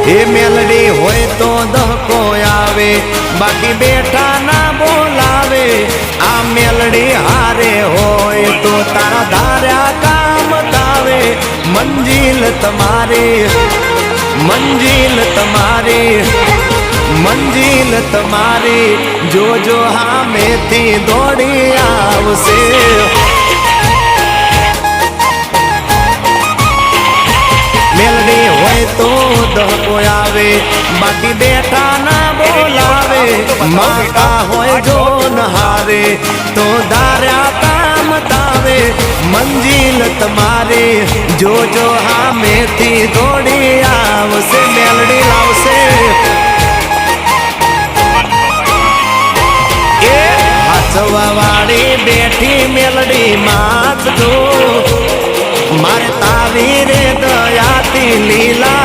એ મેલડી હોય તો દહકો આવે, બાકી બેઠા ના બોલાવે. આ મેલડી હારે હોય તો તારા ધાર્યા કામ થાવે. મંજિલ તમારી, મંજિલ તમારી, મંજિલ તમારી, જોજો હામેથી દોડી આવશે. મેલડી હોય તો દહકો આવે, બાકી બેઠા ના બોલાવે. માતા હોય જો નહારે તો ધાર્યા કામ થાવે. મંજિલ તમારી, જોજો હામેથી દોડી આવશે. મેલડી લાવશે. એ હાચવા વાળી બેઠી મેલડી માત જો, મારે તારી રે દયાથી લીલા